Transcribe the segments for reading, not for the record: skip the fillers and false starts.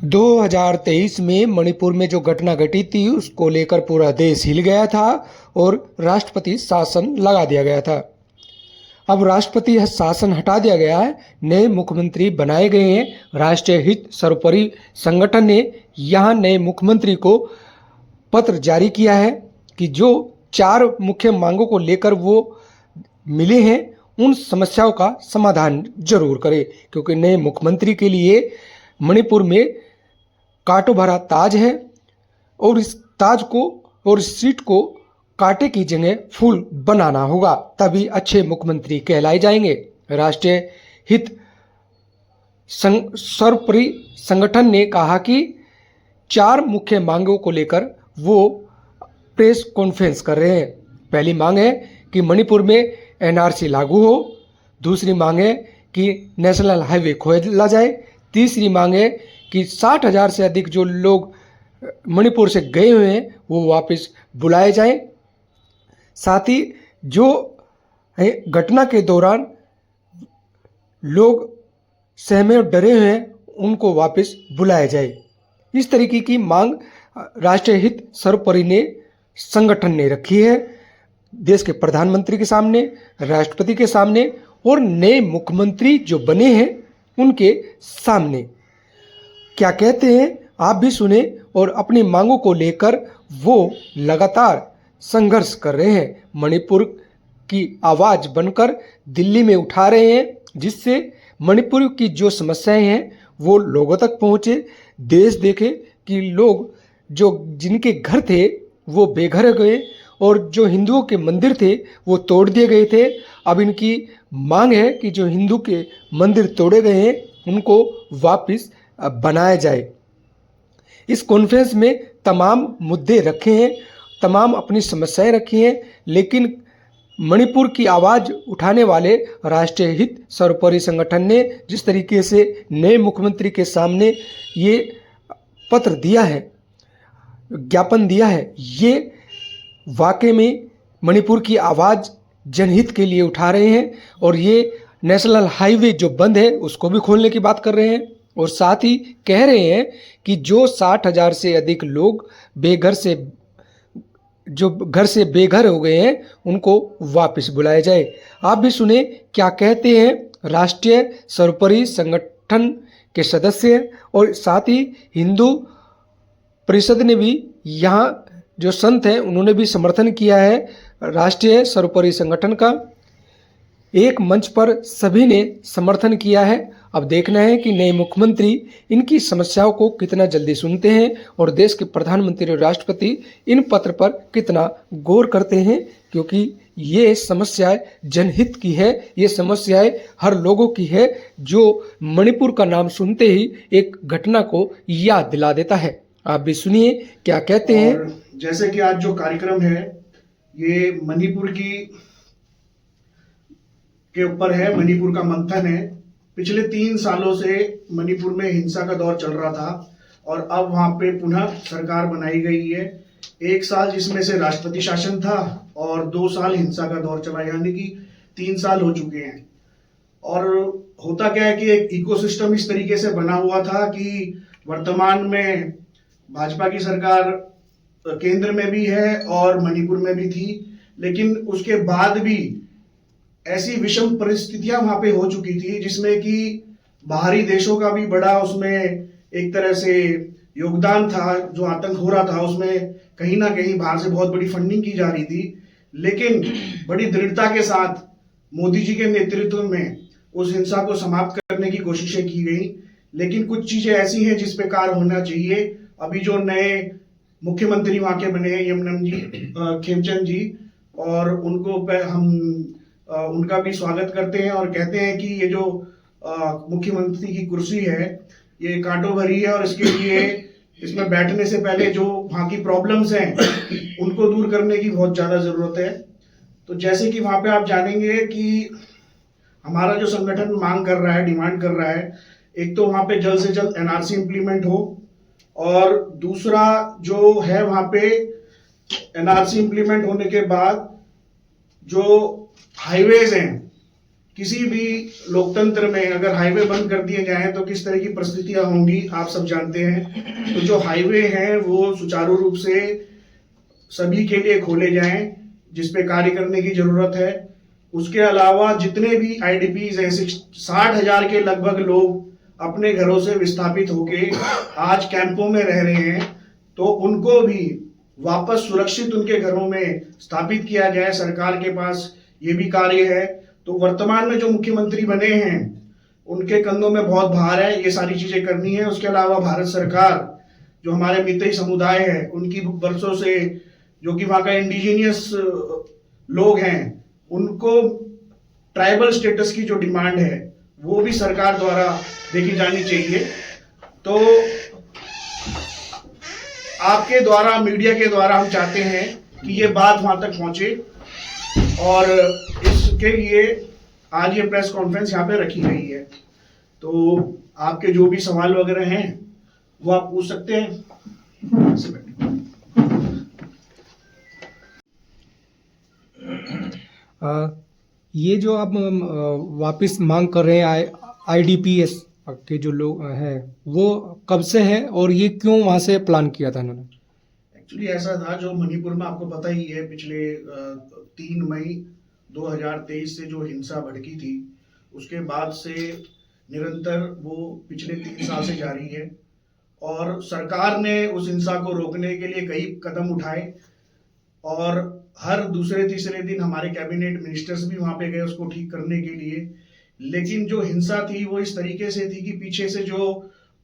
2023 में मणिपुर में जो घटना घटी थी उसको लेकर पूरा देश हिल गया था और राष्ट्रपति शासन लगा दिया गया था। अब राष्ट्रपति शासन हटा दिया गया है, नए मुख्यमंत्री बनाए गए हैं। राष्ट्रीय हित सर्वोपरि संगठन ने यहाँ नए मुख्यमंत्री को पत्र जारी किया है कि जो 4 मुख्य मांगों को लेकर वो मिले हैं उन समस्याओं का समाधान जरूर करें, क्योंकि नए मुख्यमंत्री के लिए मणिपुर में कांटों भरा ताज है और इस ताज को और इस सीट को कांटे की जगह फूल बनाना होगा, तभी अच्छे मुख्यमंत्री कहलाए जाएंगे। राष्ट्रीय हित सर्वोपरि संगठन ने कहा कि 4 मुख्य मांगों को लेकर वो प्रेस कॉन्फ्रेंस कर रहे हैं। पहली मांग है कि मणिपुर में एनआरसी लागू हो। दूसरी मांग है कि नेशनल हाईवे खोला जाए। तीसरी मांग है कि 60,000 से अधिक जो लोग मणिपुर से गए हुए हैं वो वापस बुलाए जाएं। साथ ही जो घटना के दौरान लोग सहमे और डरे हुए हैं उनको वापस बुलाया जाए। इस तरीके की मांग राष्ट्रीय हित सर्वोपरि ने संगठन ने रखी है देश के प्रधानमंत्री के सामने, राष्ट्रपति के सामने और नए मुख्यमंत्री जो बने हैं उनके सामने। क्या कहते हैं आप भी सुने और अपनी मांगों को लेकर वो लगातार संघर्ष कर रहे हैं। मणिपुर की आवाज़ बनकर दिल्ली में उठा रहे हैं, जिससे मणिपुर की जो समस्याएं हैं वो लोगों तक पहुंचे। देश देखे कि लोग जो जिनके घर थे वो बेघर हो गए और जो हिंदुओं के मंदिर थे वो तोड़ दिए गए थे। अब इनकी मांग है कि जो हिंदू के मंदिर तोड़े गए हैं उनको वापस बनाया जाए। इस कॉन्फ्रेंस में तमाम मुद्दे रखे हैं, तमाम अपनी समस्याएं रखी हैं, लेकिन मणिपुर की आवाज़ उठाने वाले राष्ट्रीय हित सर्वोपरि संगठन ने जिस तरीके से नए मुख्यमंत्री के सामने ये पत्र दिया है, ज्ञापन दिया है, ये वाकई में मणिपुर की आवाज़ जनहित के लिए उठा रहे हैं और ये नेशनल हाईवे जो बंद है उसको भी खोलने की बात कर रहे हैं। और साथ ही कह रहे हैं कि जो 60,000 से अधिक लोग घर से बेघर हो गए हैं उनको वापस बुलाया जाए। आप भी सुने क्या कहते हैं राष्ट्रीय सर्वोपरि संगठन के सदस्य और साथ ही हिंदू परिषद ने भी, यहाँ जो संत हैं उन्होंने भी समर्थन किया है राष्ट्रीय सर्वोपरि संगठन का। एक मंच पर सभी ने समर्थन किया है। अब देखना है कि नए मुख्यमंत्री इनकी समस्याओं को कितना जल्दी सुनते हैं और देश के प्रधानमंत्री और राष्ट्रपति इन पत्र पर कितना गौर करते हैं, क्योंकि ये समस्याएं जनहित की है, ये समस्याएं हर लोगों की है जो मणिपुर का नाम सुनते ही एक घटना को याद दिला देता है। आप भी सुनिए क्या कहते हैं। जैसे कि आज जो कार्यक्रम है ये मणिपुर के ऊपर है, मणिपुर का मंथन है। पिछले 3 सालों से मणिपुर में हिंसा का दौर चल रहा था और अब वहां पे पुनः सरकार बनाई गई है। 1 साल जिसमें से राष्ट्रपति शासन था और 2 साल हिंसा का दौर चला, यानी कि 3 साल हो चुके हैं। और होता क्या है कि एक इकोसिस्टम इस तरीके से बना हुआ था कि वर्तमान में भाजपा की सरकार केंद्र में भी है और मणिपुर में भी थी, लेकिन उसके बाद भी ऐसी विषम परिस्थितियां वहां पे हो चुकी थी जिसमें कि बाहरी देशों का भी बड़ा उसमें एक तरह से योगदान था। जो आतंक हो रहा था उसमें कहीं ना कहीं बाहर से बहुत बड़ी फंडिंग की जा रही थी, लेकिन बड़ी दृढ़ता के साथ मोदी जी के नेतृत्व में उस हिंसा को समाप्त करने की कोशिशें की गई। लेकिन कुछ चीजें ऐसी हैं जिस पे कार्य होना चाहिए। अभी जो नए मुख्यमंत्री वहां के बने हैं यमुनम जी खेमचंद जी, और उनको पे हम उनका भी स्वागत करते हैं और कहते हैं कि ये जो मुख्यमंत्री की कुर्सी है ये कांटों भरी है और इसके लिए इसमें बैठने से पहले जो वहाँ की प्रॉब्लम्स हैं उनको दूर करने की बहुत ज़्यादा ज़रूरत है। तो जैसे कि वहाँ पे आप जानेंगे कि हमारा जो संगठन मांग कर रहा है, डिमांड कर रहा है, एक तो वहाँ पे जल्द से जल्द एनआरसी इम्प्लीमेंट हो और दूसरा जो है वहाँ पे एनआरसी इम्प्लीमेंट होने के बाद जो हाईवेज हैं किसी भी लोकतंत्र में अगर हाईवे बंद कर दिए जाएं तो किस तरह की परिस्थितियां होंगी आप सब जानते हैं। तो जो हाईवे हैं वो सुचारू रूप से सभी के लिए खोले जाएं, जिस पे कार्य करने की जरूरत है। उसके अलावा जितने भी आईडीपीज हैं, 60,000 के लगभग लोग अपने घरों से विस्थापित होके आज कैंपों में रह रहे हैं, तो उनको भी वापस सुरक्षित उनके घरों में स्थापित किया जाए। सरकार के पास ये भी कार्य है। तो वर्तमान में जो मुख्यमंत्री बने हैं उनके कंधों में बहुत भार है, ये सारी चीजें करनी है। उसके अलावा भारत सरकार जो हमारे मितई समुदाय है उनकी वर्षों से, जो कि वहाँ का इंडिजीनियस लोग हैं, उनको ट्राइबल स्टेटस की जो डिमांड है वो भी सरकार द्वारा देखी जानी चाहिए। तो आपके द्वारा, मीडिया के द्वारा हम चाहते हैं कि ये बात वहां तक पहुंचे, और इसके लिए आज ये प्रेस कॉन्फ्रेंस यहाँ पे रखी गई है। तो आपके जो भी सवाल वगैरह हैं वो आप पूछ सकते हैं। ये जो आप वापस मांग कर रहे हैं आईडीपीएस के जो लोग हैं वो कब से है और ये क्यों वहां से प्लान किया था इन्होंने? एक्चुअली ऐसा था, जो मणिपुर में आपको पता ही है, पिछले 3 मई 2023 से जो हिंसा भड़की थी उसके बाद से निरंतर वो पिछले 3 साल से जारी है। और सरकार ने उस हिंसा को रोकने के लिए कई कदम उठाए, और हर दूसरे तीसरे दिन हमारे कैबिनेट मिनिस्टर्स भी वहां पे गए उसको ठीक करने के लिए। लेकिन जो हिंसा थी वो इस तरीके से थी कि पीछे से जो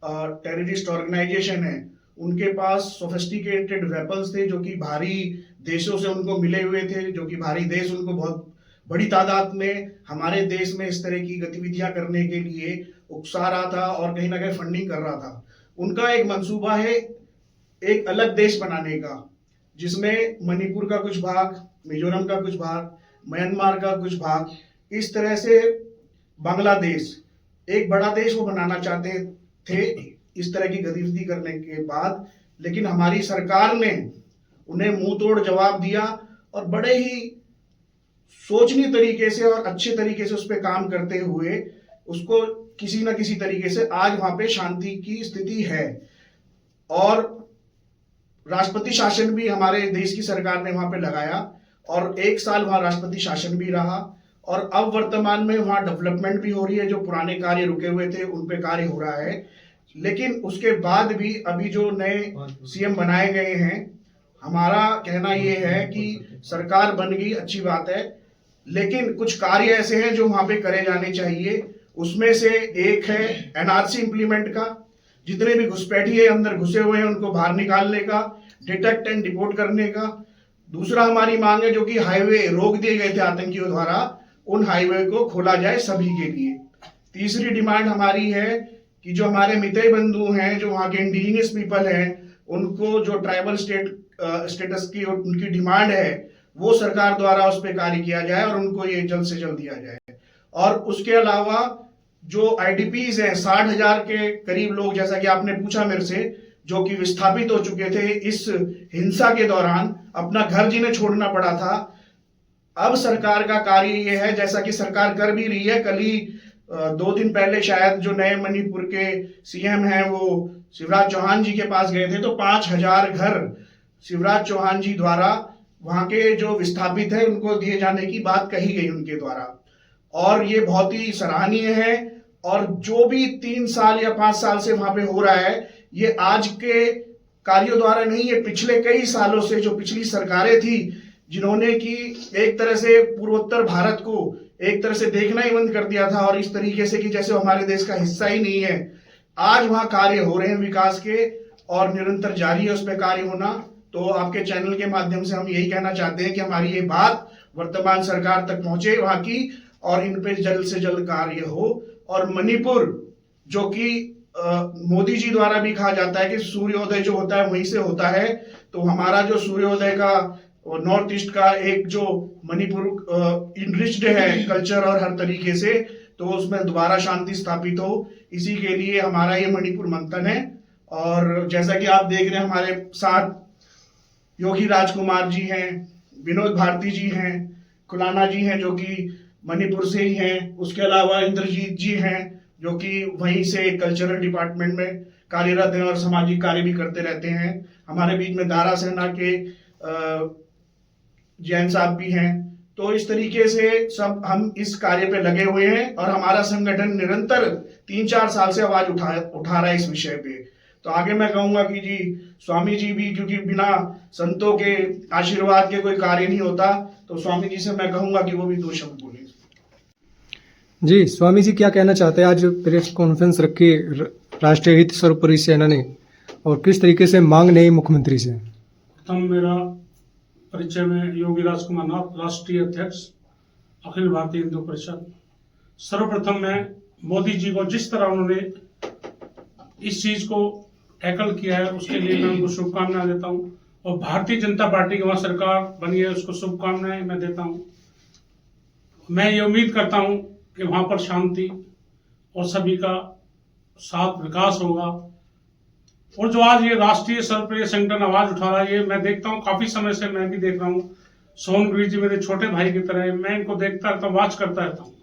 टेररिस्ट ऑर्गेनाइजेशन है उनके पास सोफिस्टिकेटेड वेपन्स थे, जो कि भारी देशों से उनको मिले हुए थे, जो कि भारी देश उनको बहुत बड़ी तादाद में हमारे देश में इस तरह की गतिविधियां करने के लिए उकसा रहा था और कहीं ना कहीं फंडिंग कर रहा था। उनका एक मंसूबा है एक अलग देश बनाने का, जिसमें मणिपुर का कुछ भाग, मिजोरम का कुछ भाग, म्यांमार का कुछ भाग, इस तरह से बांग्लादेश, एक बड़ा देश वो बनाना चाहते थे इस तरह की गतिविधि करने के बाद। लेकिन हमारी सरकार ने उन्हें मुंह तोड़ जवाब दिया और बड़े ही सोचनीय तरीके से और अच्छे तरीके से उस पर काम करते हुए उसको किसी न किसी तरीके से आज वहां पे शांति की स्थिति है। और राष्ट्रपति शासन भी हमारे देश की सरकार ने वहां पे लगाया और 1 साल वहां राष्ट्रपति शासन भी रहा, और अब वर्तमान में वहां डेवलपमेंट भी हो रही है। जो पुराने कार्य रुके हुए थे उन पे कार्य हो रहा है। लेकिन उसके बाद भी अभी जो नए सीएम बनाए गए हैं, हमारा कहना यह है कि सरकार बन गई, अच्छी बात है, लेकिन कुछ कार्य ऐसे हैं जो वहां पे करे जाने चाहिए। उसमें से एक है एनआरसी इंप्लीमेंट का। जितने भी घुसपैठिए अंदर घुसे हुए हैं उनको बाहर निकालने का, डिटेक्ट एंड डिपोर्ट करने का। दूसरा हमारी मांग है, जो कि हाईवे रोक दिए गए थे आतंकियों द्वारा, उन हाईवे को खोला जाए सभी के लिए। तीसरी डिमांड हमारी है कि जो हमारे मितई बंधु हैं, जो वहाँ के इंडिजिनियस पीपल हैं, उनको जो ट्राइबल स्टेटस की उनकी डिमांड है वो सरकार द्वारा उस पर कार्य किया जाए और उनको ये जल्द से जल्द दिया जाए। और उसके अलावा जो आईडीपीज हैं, 60,000 के करीब लोग, जैसा कि आपने पूछा मेरे से, जो कि विस्थापित हो चुके थे इस हिंसा के दौरान, अपना घर जिन्हें छोड़ना पड़ा था। अब सरकार का कार्य ये है, जैसा कि सरकार कर भी रही है, कल ही 2 दिन पहले शायद जो नए मणिपुर के सीएम हैं वो शिवराज चौहान जी के पास गए थे, तो 5,000 घर शिवराज चौहान जी द्वारा वहां के जो विस्थापित है उनको दिए जाने की बात कही गई उनके द्वारा। और ये बहुत ही सराहनीय है। और जो भी 3 साल या 5 साल से वहां पे हो रहा है, ये आज के कार्यों द्वारा नहीं है, पिछले कई सालों से जो पिछली सरकारें थी, जिन्होंने की एक तरह से पूर्वोत्तर भारत को एक तरह से देखना ही बंद कर दिया था, और इस तरीके से कि जैसे हमारे देश का हिस्सा ही नहीं है। आज वहां कार्य हो रहे हैं विकास के, और निरंतर जारी है उस पर कार्य होना। तो आपके चैनल के माध्यम से हम यही कहना चाहते हैं कि हमारी ये बात वर्तमान सरकार तक पहुंचे वहां की, और इन पे जल्द से जल्द कार्य हो। और मणिपुर, जो कि मोदी जी द्वारा भी कहा जाता है कि सूर्योदय जो होता है वहीं से होता है, तो हमारा जो सूर्योदय का नॉर्थ ईस्ट का एक जो मणिपुर इनरिच्ड है कल्चर और हर तरीके से, तो उसमें दोबारा शांति स्थापित हो, इसी के लिए हमारा ये मणिपुर मंथन है। और जैसा कि आप देख रहे हैं, हमारे साथ योगी राजकुमार जी हैं, विनोद भारती जी हैं, खुलाना जी हैं, जो कि मणिपुर से ही हैं। उसके अलावा इंद्रजीत जी हैं जो कि वहीं से कल्चरल डिपार्टमेंट में कार्यरत हैं और सामाजिक कार्य भी करते रहते हैं। हमारे बीच में दारा सेना के जैन साहब भी हैं। तो इस तरीके से सब हम इस कार्य पे लगे हुए हैं और हमारा संगठन निरंतर 3-4 साल से आवाज उठा रहा है इस विषय पे। तो आगे मैं कहूंगा कि जी स्वामी जी भी, क्योंकि बिना संतों के आशीर्वाद के कोई कार्य नहीं होता, तो स्वामी जी से मैं कहूंगा कि वो भी 2 शब्द बोले। जी, स्वामी जी क्या कहना चाहते हैं? आज प्रेस कॉन्फ्रेंस रखी राष्ट्रीय हित सर्वोपरि सेना ने, और किस तरीके से मांग नहीं मुख्यमंत्री से? प्रथम मेरा परिचय में योगी राजकुमार नाथ, राष्ट्रीय अध्यक्ष अखिल भारतीय हिंदू परिषद। सर्वप्रथम मैं मोदी जी को जिस तरह उन्होंने इस चीज को टैकल किया है उसके लिए मैं उनको शुभकामनाएं देता हूं, और भारतीय जनता पार्टी की वहां सरकार बनी है उसको शुभकामनाएं मैं देता हूं। मैं ये उम्मीद करता हूं कि वहां पर शांति और सभी का साथ विकास होगा। और जो आज ये राष्ट्रीय सर्वप्रिय संगठन आवाज उठा रहा है, ये मैं देखता हूँ काफी समय से, मैं भी देख रहा हूँ। सोनगिरी जी मेरे छोटे भाई की तरह है, मैं इनको देखता रहता हूँ, वॉच करता रहता हूँ।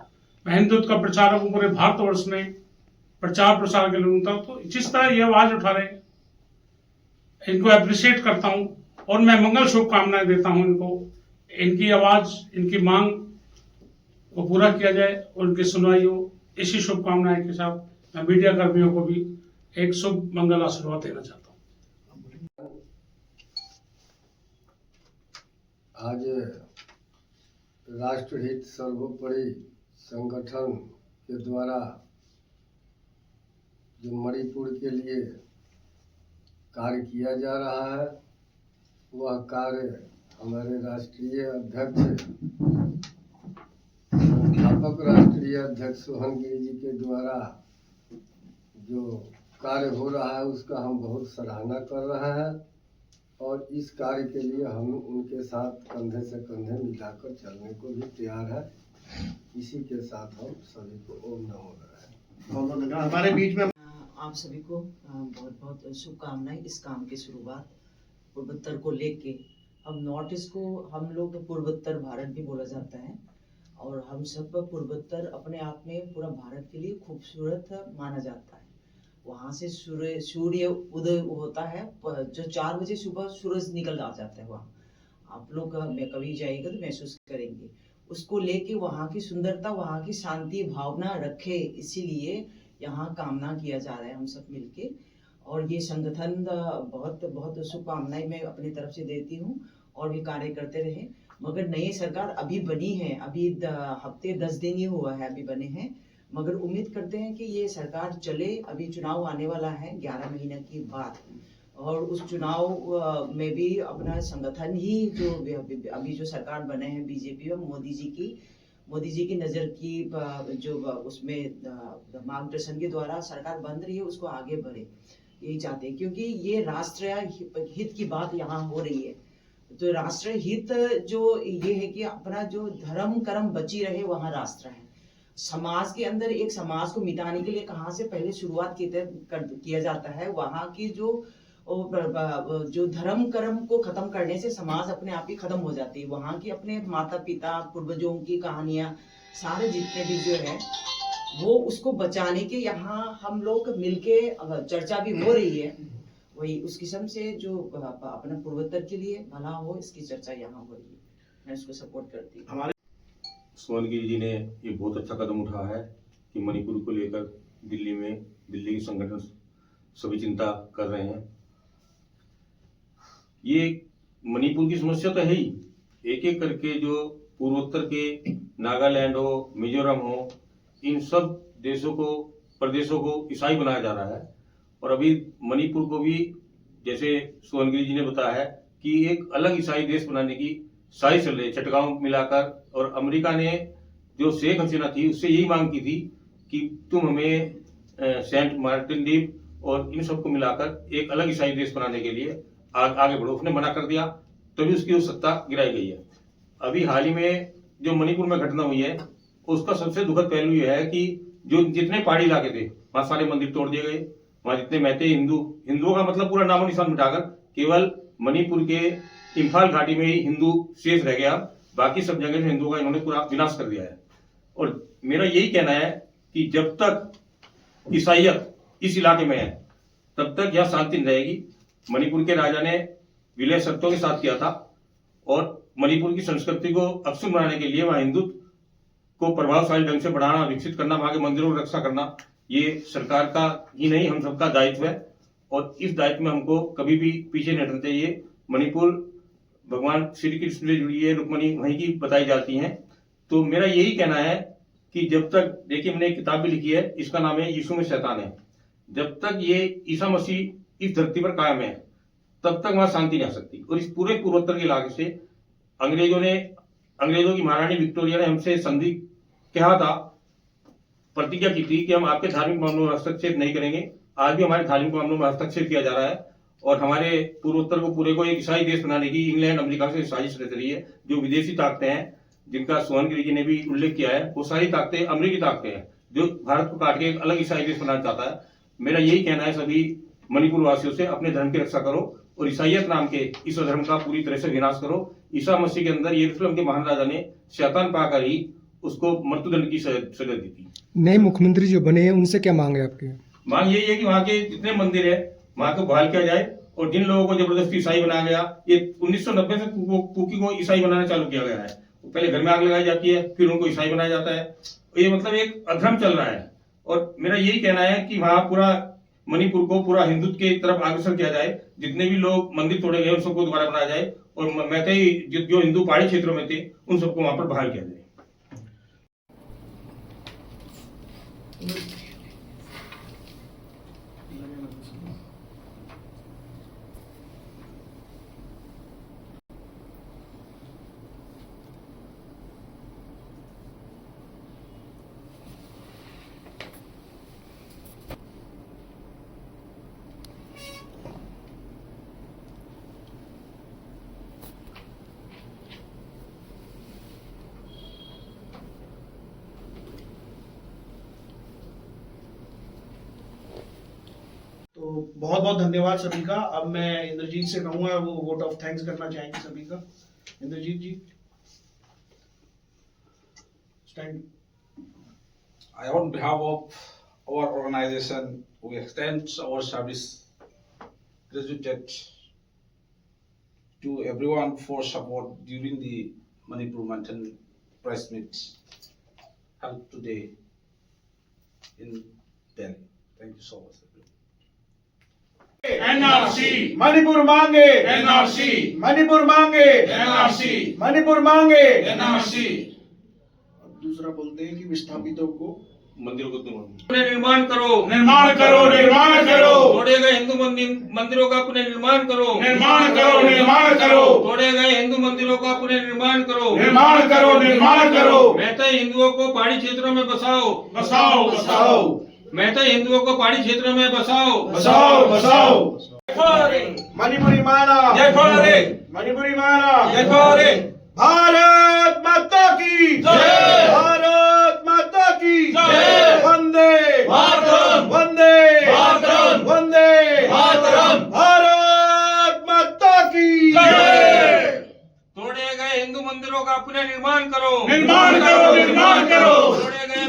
मैं हिंदुत्व का प्रचारक हूँ, पूरे भारतवर्ष में प्रचार प्रसार के लिए हूँ। तो जिस तरह ये आवाज उठा रहे हैं, इनको अप्रिशिएट करता हूँ और मैं मंगल शुभकामनाएं देता हूँ इनको। इनकी आवाज, इनकी मांग को पूरा किया जाए और उनकी सुनवाई हो, इसी शुभकामनाएं के साथ मैं मीडिया कर्मियों को भी एक शुभ मंगल आशीर्वाद देना चाहता हूँ। आज राष्ट्रहित सर्वोपरि संगठन के द्वारा जो मणिपुर के लिए कार्य किया जा रहा है, वह कार्य हमारे राष्ट्रीय अध्यक्ष, संस्थापक राष्ट्रीय अध्यक्ष सोहनगिरी जी के द्वारा जो कार्य हो रहा है उसका हम बहुत सराहना कर रहे हैं, और इस कार्य के लिए हम उनके साथ कंधे से कंधे मिलाकर चलने को भी तैयार है। इसी के साथ हम सभी को ओम नमो नारायण। हमारे बीच में आप सभी को बहुत बहुत शुभकामनाएं। इस काम की शुरुआत पूर्वोत्तर को लेके, अब नॉर्थ ईस्ट को हम लोग पूर्वोत्तर भारत भी बोला जाता है, और हम सब पूर्वोत्तर अपने आप में पूरा भारत के लिए खूबसूरत माना जाता है। वहाँ से सूर्य उदय होता है, जो 4 बजे सुबह सूरज निकल आ जाता है। वहाँ आप लोग कभी जाइएगा तो महसूस करेंगे। उसको लेके वहाँ की सुंदरता, वहाँ की शांति भावना रखे, इसीलिए यहाँ कामना किया जा रहा है हम सब मिलके। और ये संगठन बहुत बहुत शुभकामनाएं मैं अपनी तरफ से देती हूँ, और भी कार्य करते रहे। मगर नई सरकार अभी बनी है, अभी हफ्ते 10 दिन ही हुआ है अभी बने हैं, मगर उम्मीद करते हैं कि ये सरकार चले। अभी चुनाव आने वाला है 11 महीने की बाद, और उस चुनाव में भी अपना संगठन ही जो अभी जो सरकार बने हैं बीजेपी और मोदी जी की नज़र की जो उसमें मार्गदर्शन के द्वारा सरकार बन रही है, उसको आगे बढ़े, यही चाहते हैं। क्योंकि ये राष्ट्रीय हित की बात यहाँ हो रही है, तो राष्ट्रीय हित जो ये है कि अपना जो धर्म कर्म बची रहे, वहाँ राष्ट्र है। समाज के अंदर एक समाज को मिटाने के लिए कहाँ से पहले शुरुआत किया जाता है, वहाँ की जो धर्म कर्म को खत्म करने से समाज अपने आप ही खत्म हो जाती है। वहाँ की अपने माता पिता पूर्वजों की कहानियां सारे जितने भी जो है वो उसको बचाने के यहाँ हम लोग मिलके चर्चा भी हो रही है। वही उस किस्म से जो अपने पूर्वोत्तर के लिए भला हो, इसकी चर्चा यहाँ हो रही है, मैं उसको सपोर्ट करती हूँ। सोहनगिरी जी ने ये बहुत अच्छा कदम उठाया है कि मणिपुर को लेकर दिल्ली के संगठन सभी चिंता कर रहे हैं। ये मणिपुर की समस्या तो है ही, एक एक करके जो पूर्वोत्तर के नागालैंड हो, मिजोरम हो, इन सब प्रदेशों को ईसाई बनाया जा रहा है। और अभी मणिपुर को भी, जैसे सोहनगिरी जी ने बताया है, कि एक अलग ईसाई देश बनाने की साजिश चल रही है, चटगांव मिलाकर। और अमेरिका ने जो शेख हसीना थी उससे यही मांग की थी कि तुम हमें सेंट मार्टिन द्वीप और इन सबको मिलाकर एक अलग ईसाई देश बनाने के लिए आगे बढ़ो। उसने मना कर दिया, तभी उसकी सत्ता गिराई गई है। अभी हाल ही में जो मणिपुर में घटना हुई है, उसका सबसे दुखद पहलू यह है कि जो जितने पहाड़ी इलाके थे वहां सारे मंदिर तोड़ दिए गए। वहां जितने मैते हिंदुओं का मतलब पूरा नामो निशान मिटाकर केवल मणिपुर के इम्फाल घाटी में ही हिंदू शेष रह गया, बाकी सब जगह से हिंदुओं का इन्होंने पूरा विनाश कर दिया है। और मेरा यही कहना है कि जब तक ईसाइयत इस इलाके में है तब तक यह शांति नहीं रहेगी। मणिपुर के राजा ने विलय शर्तों के साथ किया था और मणिपुर की संस्कृति को अक्षुण्ण बनाने के लिए वहां हिंदुत्व को प्रभावशाली ढंग से बढ़ाना, विकसित करना, वहां के मंदिरों की रक्षा करना, ये सरकार का ही नहीं हम सबका दायित्व है और इस दायित्व में हमको कभी भी पीछे नहीं हटना चाहिए। मणिपुर भगवान श्री कृष्ण से जुड़ी है, रुक्मणी वहीं की बताई जाती हैं। तो मेरा यही कहना है कि जब तक, देखिए मैंने एक किताब भी लिखी है, इसका नाम है यीशु में शैतान है। जब तक ये ईसा मसीह इस धरती पर कायम है तब तक वहां शांति नहीं आ सकती। और इस पूरे पूर्वोत्तर के इलाके से अंग्रेजों की महारानी विक्टोरिया ने हमसे संधि कहा था, प्रतिज्ञा की थी कि हम आपके धार्मिक मामलों में हस्तक्षेप नहीं करेंगे। आज भी हमारे धार्मिक मामलों में हस्तक्षेप किया जा रहा है और हमारे पूर्वोत्तर को पूरे को एक ईसाई देश बनाने की इंग्लैंड अमेरिका से साजिश रच रही है। जो विदेशी ताकतें हैं जिनका सोहनगिरी जी ने भी उल्लेख किया है, वो सारी ताकतें अमेरिकी ताकतें हैं जो भारत को काट के एक अलग ईसाई देश बनाना चाहता है। मेरा यही कहना है सभी मणिपुर वासियों से, अपने धर्म की रक्षा करो और ईसाइयत नाम के इस धर्म का पूरी तरह से विनाश करो। ईसा मसीह के अंदर यरूशलेम के महान राजा ने शैतान पाकर ही उसको मृत्युदंड की सजा दी थी। नए मुख्यमंत्री जो बने हैं उनसे क्या मांग है आपकी? मांग यही है कि वहाँ के जितने मंदिर है वहाँ को बहाल किया जाए और जिन लोगों को जबरदस्ती ईसाई बनाया गया, ये 1990 से कुकी को ईसाई बनाना चालू किया गया है। पहले घर में आग लगाई जाती है, फिर उनको ईसाई बनाया जाता है। ये मतलब एक अधर्म चल रहा है और मेरा यही कहना है कि वहाँ पूरा मणिपुर को पूरा हिंदुत्व के तरफ अग्रसर किया जाए। जितने भी लोग मंदिर तोड़े गए उन सबको दोबारा बनाया जाए और मैतेई जो हिंदू पहाड़ी क्षेत्रों में थे उन सबको वहां पर बहाल किया जाए। तो बहुत बहुत धन्यवाद सभी का। अब मैं इंद्रजीत से कहूंगा वो वोट ऑफ थैंक्स करना चाहेंगे सभी का। Indrajit G stand. On behalf of our organization, we extend our service gratitude to everyone for support during the Manipur Mountain press meet held today in Delhi. Thank you so much. NRC Manipur मांगे, NRC Manipur मांगे, NRC Manipur मांगे। NRC. दूसरा बोलते हैं कि विस्थापितों को मंदिरों को पुनर्निर्माण करो, निर्माण करो, निर्माण करो, तोड़े गए हिंदू मंदिरों का पुनर्निर्माण करो, निर्माण करो, निर्माण करो, तोड़े गए हिंदू मंदिरों का पुनर्निर्माण करो, निर्माण करो, निर्माण करो, मैतेई हिंदुओं को पहाड़ी क्षेत्रों में बसाओ, बसाओ, बसाओ, मैतेई हिंदुओं को पहाड़ी क्षेत्रों में बसाओ, बसाओ, बसाओ। मणिपुरी माना, जय भोले, मणिपुरी माना, जय भोले। भारत माता की जय। भारत माता की जय। वंदे मातरम, वंदे मातरम, वंदे मातरम। भारत माता की जय। तोड़े गए हिंदू मंदिरों का पुनर्निर्माण करो, निर्माण करो, निर्माण करो, तोड़े गए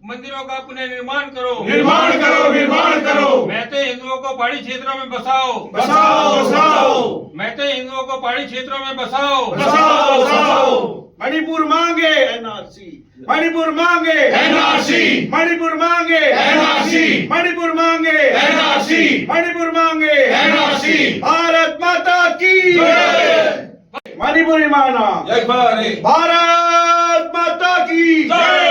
मंदिरों का पुनर्निर्माण करो, निर्माण करो, निर्माण करो, मैतेई हिंदुओं को पहाड़ी क्षेत्रों में बसाओ, बसाओ, बसाओ, मैतेई हिंदुओं को पहाड़ी क्षेत्रों में बसाओ, बसाओ, बसाओ। मणिपुर मांगे एनआरसी, मणिपुर मांगे एनआरसी, मणिपुर मांगे एनआरसी, मणिपुर मांगे एनआरसी, मणिपुर मांगे एनआरसी। भारत माता की जय। मणिपुरी माना, जय भोले, भारत माता की जय।